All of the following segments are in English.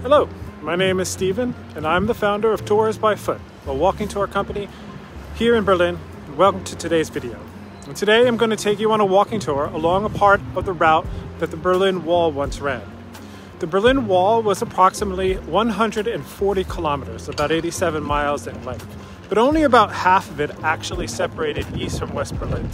Hello, my name is Steven, and I'm the founder of Tours by Foot, a walking tour company here in Berlin. Welcome to today's video. And today I'm going to take you on a walking tour along a part of the route that the Berlin Wall once ran. The Berlin Wall was approximately 140 kilometers, about 87 miles in length, but only about half of it actually separated East from West Berlin.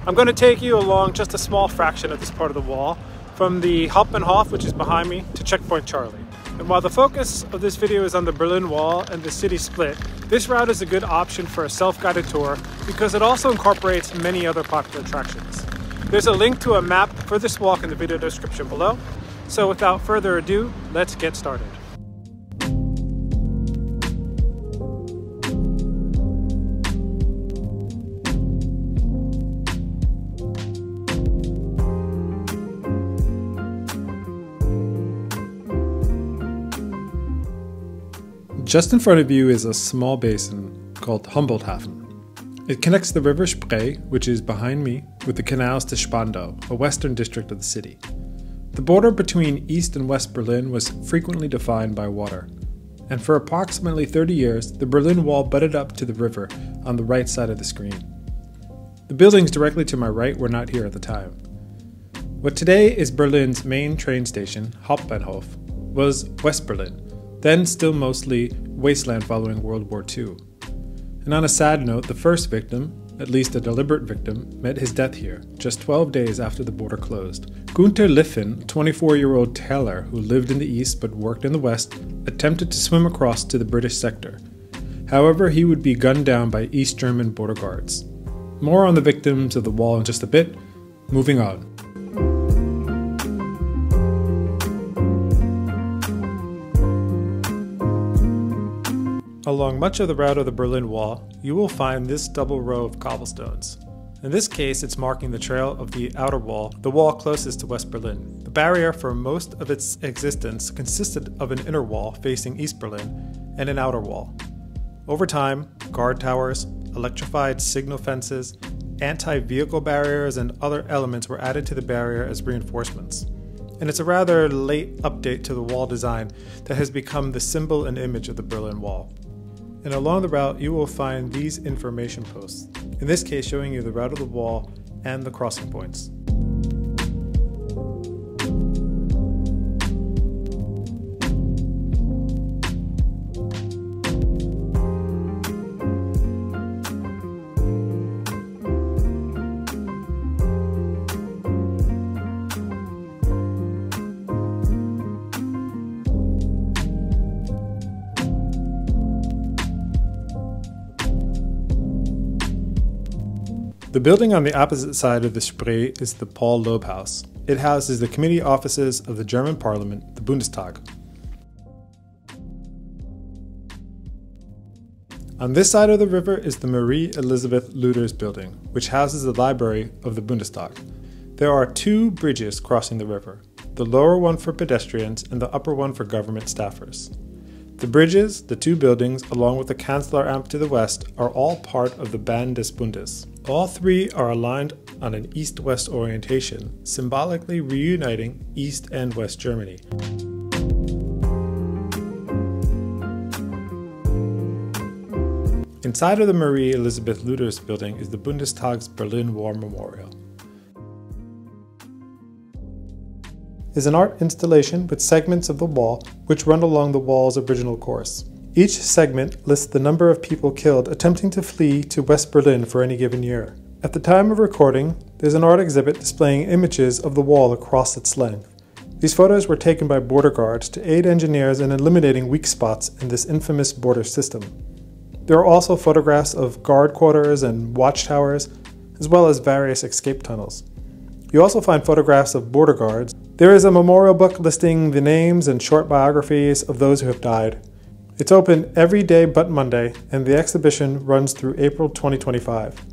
I'm going to take you along just a small fraction of this part of the wall, from the Hauptbahnhof, which is behind me, to Checkpoint Charlie. And while the focus of this video is on the Berlin Wall and the city split, this route is a good option for a self-guided tour because it also incorporates many other popular attractions. There's a link to a map for this walk in the video description below. So without further ado, let's get started. Just in front of you is a small basin called Humbolthafen. It connects the river Spree, which is behind me, with the canals to Spandau, a western district of the city. The border between East and West Berlin was frequently defined by water, and for approximately 30 years, the Berlin Wall butted up to the river on the right side of the screen. The buildings directly to my right were not here at the time. What today is Berlin's main train station, Hauptbahnhof, was West Berlin, then still mostly wasteland following World War II. And on a sad note, the first victim, at least a deliberate victim, met his death here, just 12 days after the border closed. Gunther Liffen, a 24-year-old tailor who lived in the east but worked in the west, attempted to swim across to the British sector. However, he would be gunned down by East German border guards. More on the victims of the wall in just a bit. Moving on. Along much of the route of the Berlin Wall, you will find this double row of cobblestones. In this case, it's marking the trail of the outer wall, the wall closest to West Berlin. The barrier for most of its existence consisted of an inner wall facing East Berlin and an outer wall. Over time, guard towers, electrified signal fences, anti-vehicle barriers, and other elements were added to the barrier as reinforcements. And it's a rather late update to the wall design that has become the symbol and image of the Berlin Wall. And along the route, you will find these information posts, in this case showing you the route of the wall and the crossing points. The building on the opposite side of the Spree is the Paul Loeb House. It houses the committee offices of the German Parliament, the Bundestag. On this side of the river is the Marie Elisabeth Luders building, which houses the library of the Bundestag. There are two bridges crossing the river, the lower one for pedestrians and the upper one for government staffers. The bridges, the two buildings, along with the Kanzleramt to the west, are all part of the Bahn des Bundes. All three are aligned on an east-west orientation, symbolically reuniting East and West Germany. Inside of the Marie Elisabeth Luders building is the Bundestag's Berlin War Memorial. Is an art installation with segments of the wall which run along the wall's original course. Each segment lists the number of people killed attempting to flee to West Berlin for any given year. At the time of recording, there's an art exhibit displaying images of the wall across its length. These photos were taken by border guards to aid engineers in eliminating weak spots in this infamous border system. There are also photographs of guard quarters and watchtowers, as well as various escape tunnels. You also find photographs of border guards. There is a memorial book listing the names and short biographies of those who have died. It's open every day but Monday, and the exhibition runs through April 2025.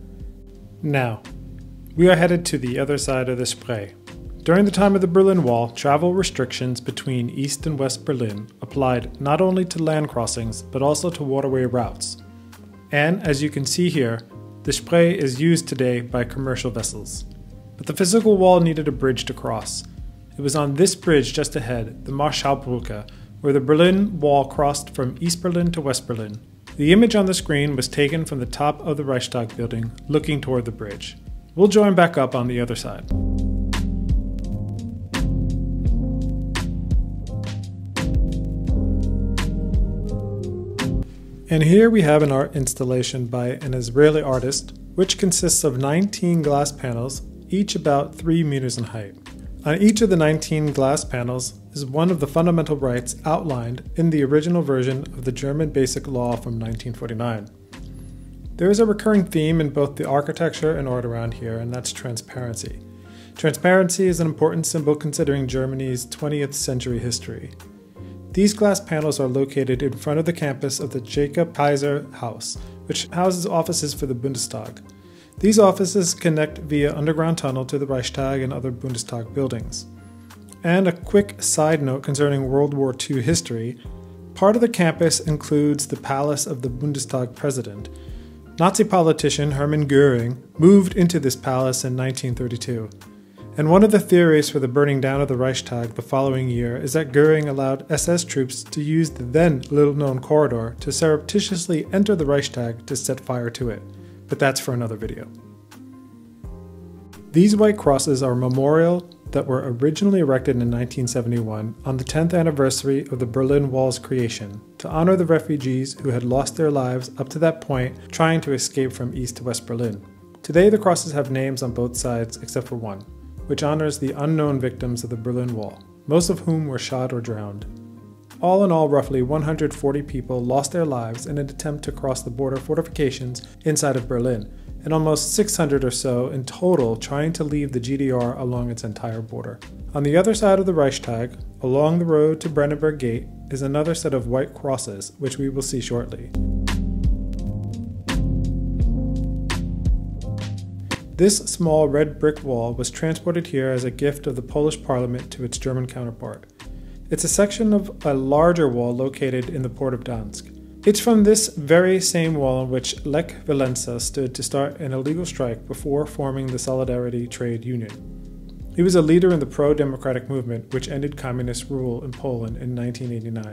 Now, we are headed to the other side of the Spree. During the time of the Berlin Wall, travel restrictions between East and West Berlin applied not only to land crossings, but also to waterway routes. And as you can see here, the Spree is used today by commercial vessels. But the physical wall needed a bridge to cross. It was on this bridge just ahead, the Marschallbrücke, where the Berlin Wall crossed from East Berlin to West Berlin. The image on the screen was taken from the top of the Reichstag building, looking toward the bridge. We'll join back up on the other side. And here we have an art installation by an Israeli artist, which consists of 19 glass panels, each about 3 meters in height. On each of the 19 glass panels is one of the fundamental rights outlined in the original version of the German Basic Law from 1949. There is a recurring theme in both the architecture and art around here, and that's transparency. Transparency is an important symbol considering Germany's 20th century history. These glass panels are located in front of the campus of the Jacob Kaiser House, which houses offices for the Bundestag. These offices connect via underground tunnel to the Reichstag and other Bundestag buildings. And a quick side note concerning World War II history, part of the campus includes the palace of the Bundestag president. Nazi politician Hermann Göring moved into this palace in 1932. And one of the theories for the burning down of the Reichstag the following year is that Göring allowed SS troops to use the then little-known corridor to surreptitiously enter the Reichstag to set fire to it. But that's for another video. These white crosses are a memorial that were originally erected in 1971 on the 10th anniversary of the Berlin Wall's creation to honor the refugees who had lost their lives up to that point trying to escape from East to West Berlin. Today the crosses have names on both sides except for one, which honors the unknown victims of the Berlin Wall, most of whom were shot or drowned. All in all, roughly 140 people lost their lives in an attempt to cross the border fortifications inside of Berlin, and almost 600 or so in total trying to leave the GDR along its entire border. On the other side of the Reichstag, along the road to Brandenburg Gate, is another set of white crosses, which we will see shortly. This small red brick wall was transported here as a gift of the Polish parliament to its German counterpart. It's a section of a larger wall located in the port of Danzig. It's from this very same wall on which Lech Walesa stood to start an illegal strike before forming the Solidarity Trade Union. He was a leader in the pro-democratic movement which ended communist rule in Poland in 1989.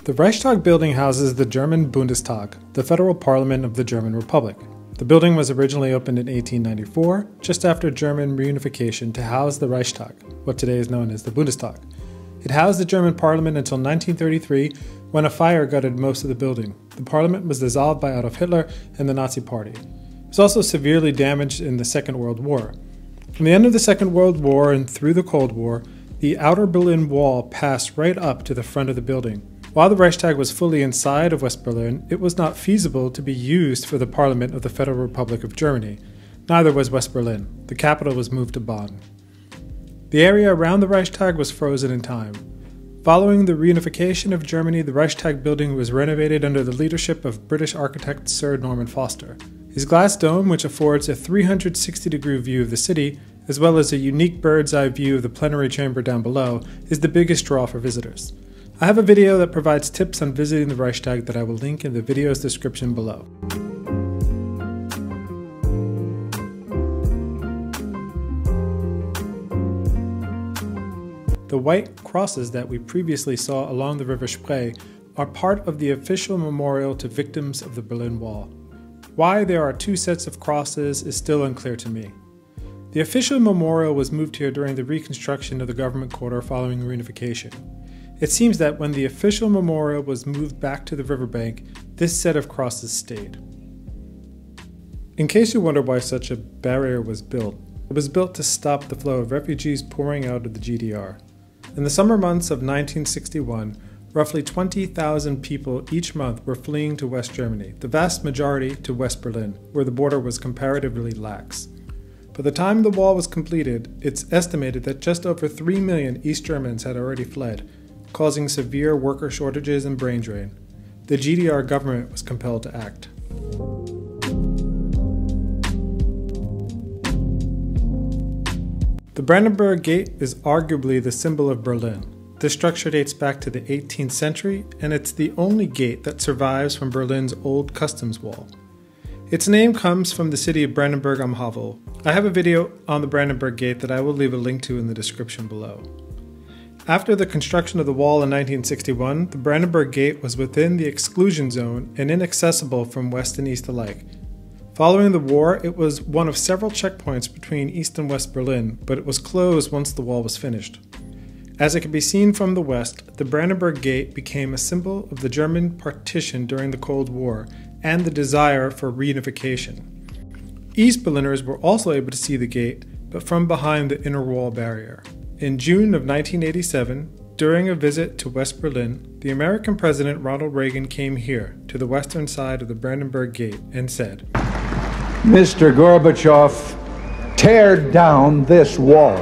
The Reichstag building houses the German Bundestag, the federal parliament of the German Republic. The building was originally opened in 1894, just after German reunification to house the Reichstag, what today is known as the Bundestag. It housed the German parliament until 1933, when a fire gutted most of the building. The parliament was dissolved by Adolf Hitler and the Nazi Party. It was also severely damaged in the Second World War. From the end of the Second World War and through the Cold War, the outer Berlin Wall passed right up to the front of the building. While the Reichstag was fully inside of West Berlin, it was not feasible to be used for the Parliament of the Federal Republic of Germany. Neither was West Berlin. The capital was moved to Bonn. The area around the Reichstag was frozen in time. Following the reunification of Germany, the Reichstag building was renovated under the leadership of British architect Sir Norman Foster. His glass dome, which affords a 360-degree view of the city, as well as a unique bird's-eye view of the plenary chamber down below, is the biggest draw for visitors. I have a video that provides tips on visiting the Reichstag that I will link in the video's description below. The white crosses that we previously saw along the River Spree are part of the official memorial to victims of the Berlin Wall. Why there are two sets of crosses is still unclear to me. The official memorial was moved here during the reconstruction of the government quarter following reunification. It seems that when the official memorial was moved back to the riverbank, this set of crosses stayed. In case you wonder why such a barrier was built, it was built to stop the flow of refugees pouring out of the GDR. In the summer months of 1961, roughly 20,000 people each month were fleeing to West Germany, the vast majority to West Berlin, where the border was comparatively lax. By the time the wall was completed, it's estimated that just over 3 million East Germans had already fled, causing severe worker shortages and brain drain. The GDR government was compelled to act. The Brandenburg Gate is arguably the symbol of Berlin. This structure dates back to the 18th century, and it's the only gate that survives from Berlin's old customs wall. Its name comes from the city of Brandenburg am Havel. I have a video on the Brandenburg Gate that I will leave a link to in the description below. After the construction of the wall in 1961, the Brandenburg Gate was within the exclusion zone and inaccessible from west and east alike. Following the war, it was one of several checkpoints between East and West Berlin, but it was closed once the wall was finished. As it can be seen from the west, the Brandenburg Gate became a symbol of the German partition during the Cold War and the desire for reunification. East Berliners were also able to see the gate, but from behind the inner wall barrier. In June of 1987, during a visit to West Berlin, the American President Ronald Reagan came here, to the western side of the Brandenburg Gate, and said, "Mr. Gorbachev, tear down this wall."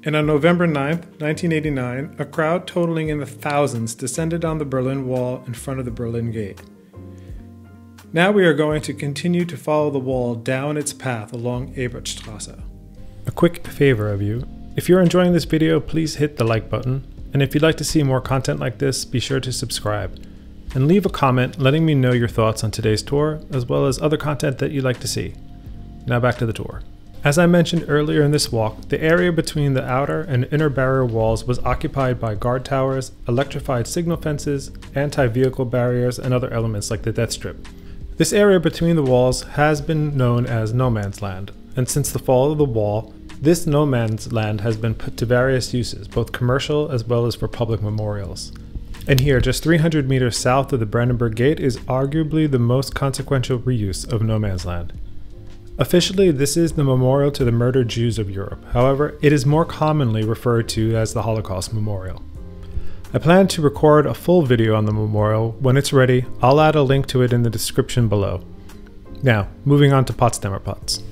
And on November 9, 1989, a crowd totaling in the thousands descended on the Berlin Wall in front of the Berlin Gate. Now we are going to continue to follow the wall down its path along Strasse. A quick favor of you, if you're enjoying this video, please hit the like button, and if you'd like to see more content like this, be sure to subscribe. And leave a comment letting me know your thoughts on today's tour, as well as other content that you'd like to see. Now back to the tour. As I mentioned earlier in this walk, the area between the outer and inner barrier walls was occupied by guard towers, electrified signal fences, anti-vehicle barriers, and other elements like the death strip. This area between the walls has been known as no man's land, and since the fall of the wall, this no man's land has been put to various uses, both commercial as well as for public memorials. And here, just 300 meters south of the Brandenburg Gate, is arguably the most consequential reuse of no man's land. Officially, this is the memorial to the murdered Jews of Europe. However, it is more commonly referred to as the Holocaust Memorial. I plan to record a full video on the memorial. When it's ready, I'll add a link to it in the description below. Now, moving on to Potsdamer Platz.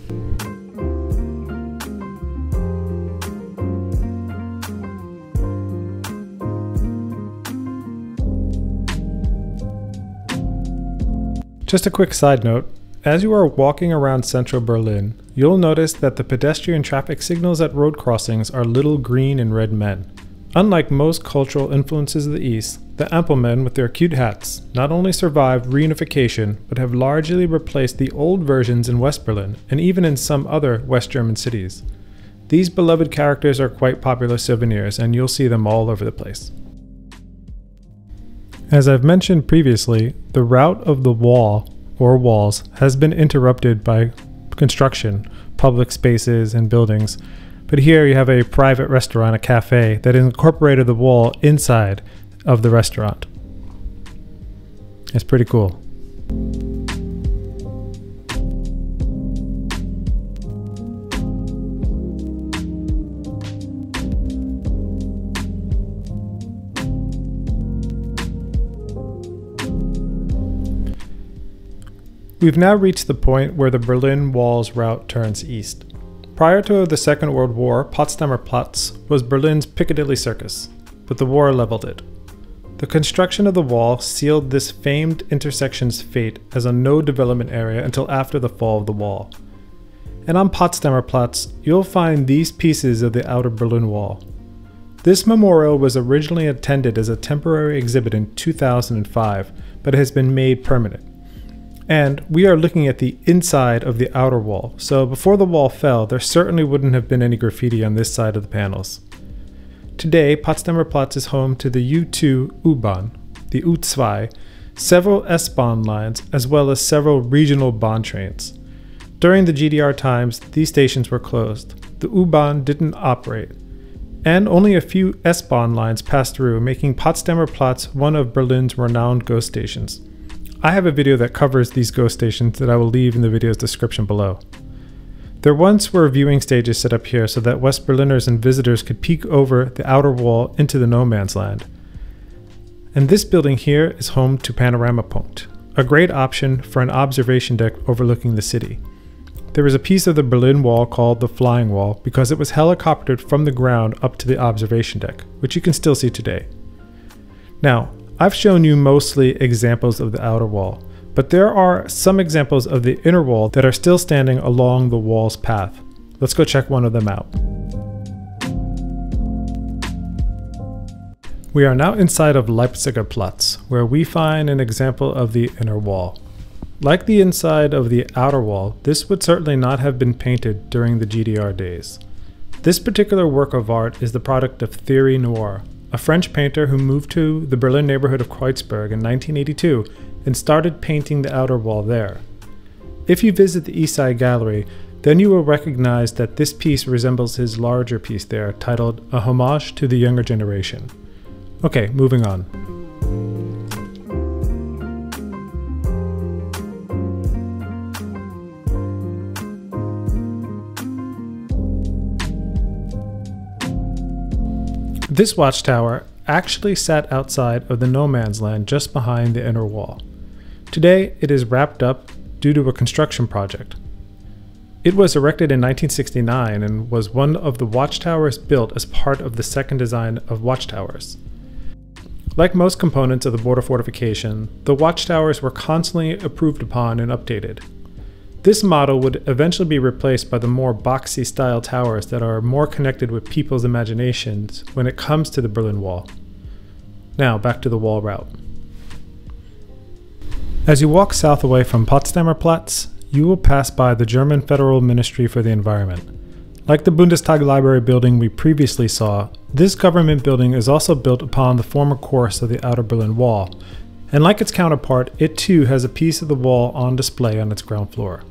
Just a quick side note. As you are walking around central Berlin, you'll notice that the pedestrian traffic signals at road crossings are little green and red men. Unlike most cultural influences of the East, the Ampelmen with their cute hats not only survived reunification, but have largely replaced the old versions in West Berlin and even in some other West German cities. These beloved characters are quite popular souvenirs, and you'll see them all over the place. As I've mentioned previously, the route of the wall or walls has been interrupted by construction, public spaces, and buildings. But here you have a private restaurant, a cafe, that incorporated the wall inside of the restaurant. It's pretty cool. We've now reached the point where the Berlin Wall's route turns east. Prior to the Second World War, Potsdamer Platz was Berlin's Piccadilly Circus, but the war leveled it. The construction of the wall sealed this famed intersection's fate as a no-development area until after the fall of the wall. And on Potsdamer Platz, you'll find these pieces of the outer Berlin Wall. This memorial was originally intended as a temporary exhibit in 2005, but it has been made permanent. And we are looking at the inside of the outer wall, so before the wall fell, there certainly wouldn't have been any graffiti on this side of the panels. Today, Potsdamer Platz is home to the U2 U-Bahn, the U2, several S-Bahn lines, as well as several regional Bahn trains. During the GDR times, these stations were closed. The U-Bahn didn't operate, and only a few S-Bahn lines passed through, making Potsdamer Platz one of Berlin's renowned ghost stations. I have a video that covers these ghost stations that I will leave in the video's description below. There once were viewing stages set up here so that West Berliners and visitors could peek over the outer wall into the no man's land. And this building here is home to Panorama Punkt, a great option for an observation deck overlooking the city. There is a piece of the Berlin Wall called the Flying Wall because it was helicoptered from the ground up to the observation deck, which you can still see today. Now, I've shown you mostly examples of the outer wall, but there are some examples of the inner wall that are still standing along the wall's path. Let's go check one of them out. We are now inside of Leipziger Platz, where we find an example of the inner wall. Like the inside of the outer wall, this would certainly not have been painted during the GDR days. This particular work of art is the product of Thierry Noir, a French painter who moved to the Berlin neighborhood of Kreuzberg in 1982 and started painting the outer wall there. If you visit the East Side Gallery, then you will recognize that this piece resembles his larger piece there, titled A Homage to the Younger Generation. Okay, moving on. This watchtower actually sat outside of the no man's land just behind the inner wall. Today, it is wrapped up due to a construction project. It was erected in 1969 and was one of the watchtowers built as part of the second design of watchtowers. Like most components of the border fortification, the watchtowers were constantly improved upon and updated. This model would eventually be replaced by the more boxy style towers that are more connected with people's imaginations when it comes to the Berlin Wall. Now back to the wall route. As you walk south away from Potsdamer Platz, you will pass by the German Federal Ministry for the Environment. Like the Bundestag Library building we previously saw, this government building is also built upon the former course of the Outer Berlin Wall, and like its counterpart, it too has a piece of the wall on display on its ground floor.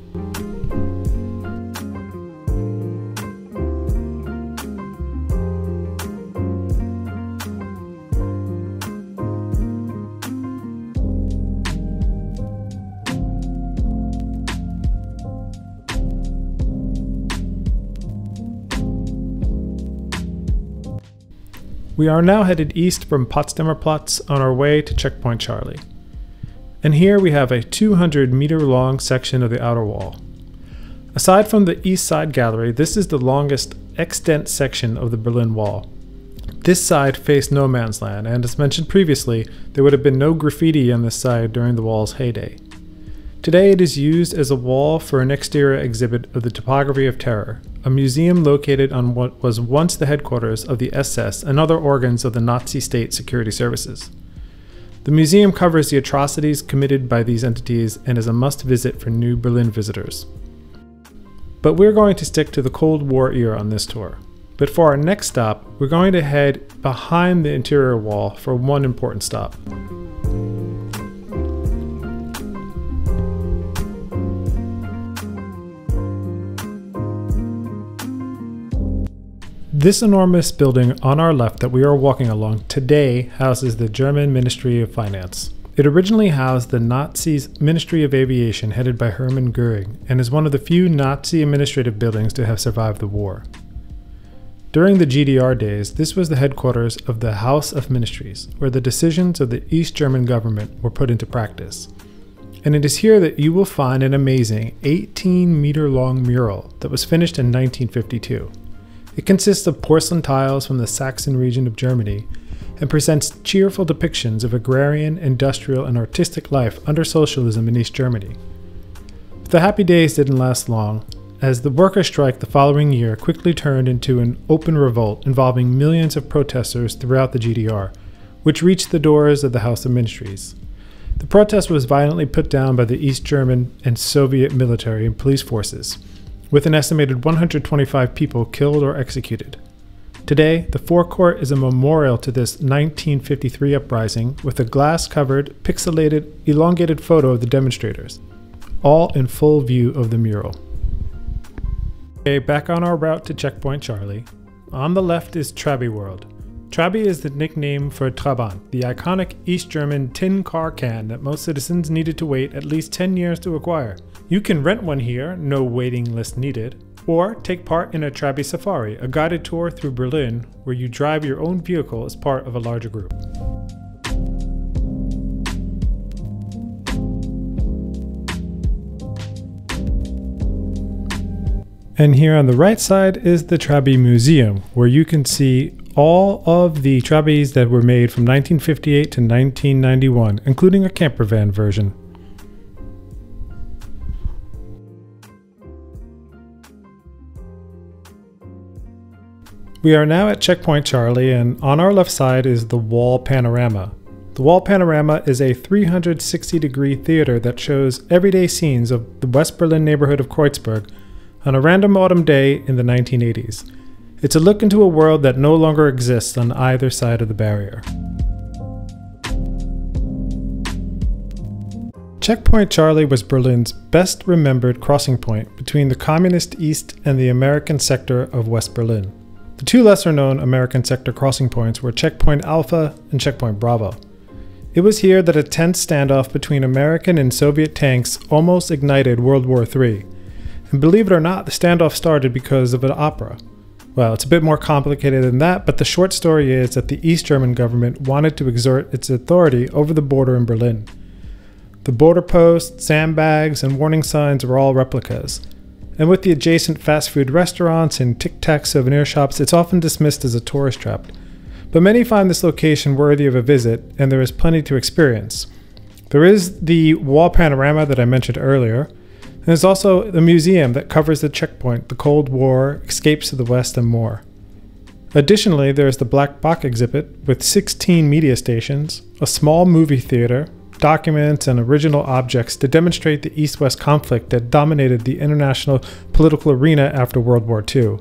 We are now headed east from Potsdamer Platz on our way to Checkpoint Charlie. And here we have a 200-meter long section of the outer wall. Aside from the East Side Gallery, this is the longest extant section of the Berlin Wall. This side faced no man's land, and as mentioned previously, there would have been no graffiti on this side during the wall's heyday. Today it is used as a wall for an exterior exhibit of the Topography of Terror, a museum located on what was once the headquarters of the SS and other organs of the Nazi state security services. The museum covers the atrocities committed by these entities and is a must-visit for New Berlin visitors. But we're going to stick to the Cold War era on this tour. But for our next stop, we're going to head behind the interior wall for one important stop. This enormous building on our left that we are walking along today houses the German Ministry of Finance. It originally housed the Nazis' Ministry of Aviation headed by Hermann Göring and is one of the few Nazi administrative buildings to have survived the war. During the GDR days, this was the headquarters of the House of Ministries, where the decisions of the East German government were put into practice. And it is here that you will find an amazing 18-meter long mural that was finished in 1952. It consists of porcelain tiles from the Saxon region of Germany and presents cheerful depictions of agrarian, industrial, and artistic life under socialism in East Germany. But the happy days didn't last long, as the workers' strike the following year quickly turned into an open revolt involving millions of protesters throughout the GDR, which reached the doors of the House of Ministries. The protest was violently put down by the East German and Soviet military and police forces, with an estimated 125 people killed or executed. Today, the forecourt is a memorial to this 1953 uprising with a glass-covered, pixelated, elongated photo of the demonstrators, all in full view of the mural. Okay, back on our route to Checkpoint Charlie. On the left is Trabi World. Trabi is the nickname for Trabant, the iconic East German tin car can that most citizens needed to wait at least 10 years to acquire. You can rent one here, no waiting list needed, or take part in a Trabi Safari, a guided tour through Berlin where you drive your own vehicle as part of a larger group. And here on the right side is the Trabi Museum, where you can see all of the Trabis that were made from 1958 to 1991, including a camper van version. We are now at Checkpoint Charlie, and on our left side is the Wall Panorama. The Wall Panorama is a 360-degree theater that shows everyday scenes of the West Berlin neighborhood of Kreuzberg on a random autumn day in the 1980s. It's a look into a world that no longer exists on either side of the barrier. Checkpoint Charlie was Berlin's best remembered crossing point between the Communist East and the American sector of West Berlin. The two lesser-known American sector crossing points were Checkpoint Alpha and Checkpoint Bravo. It was here that a tense standoff between American and Soviet tanks almost ignited World War III. And believe it or not, the standoff started because of an opera. Well, it's a bit more complicated than that, but the short story is that the East German government wanted to exert its authority over the border in Berlin. The border posts, sandbags, and warning signs were all replicas. And with the adjacent fast food restaurants and tic-tac souvenir shops, it's often dismissed as a tourist trap. But many find this location worthy of a visit, and there is plenty to experience. There is the Wall Panorama that I mentioned earlier, and there's also the museum that covers the checkpoint, the Cold War, escapes to the West, and more. Additionally, there is the Black Box exhibit with 16 media stations, a small movie theater, documents, and original objects to demonstrate the East-West conflict that dominated the international political arena after World War II.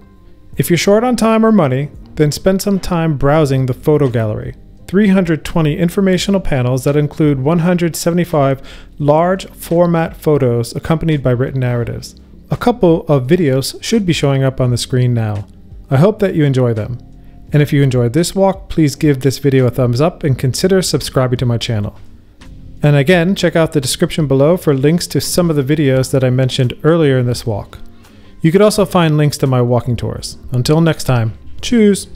If you're short on time or money, then spend some time browsing the photo gallery. 320 informational panels that include 175 large format photos accompanied by written narratives. A couple of videos should be showing up on the screen now. I hope that you enjoy them. And if you enjoyed this walk, please give this video a thumbs up and consider subscribing to my channel. And again, check out the description below for links to some of the videos that I mentioned earlier in this walk. You could also find links to my walking tours. Until next time, tschüss!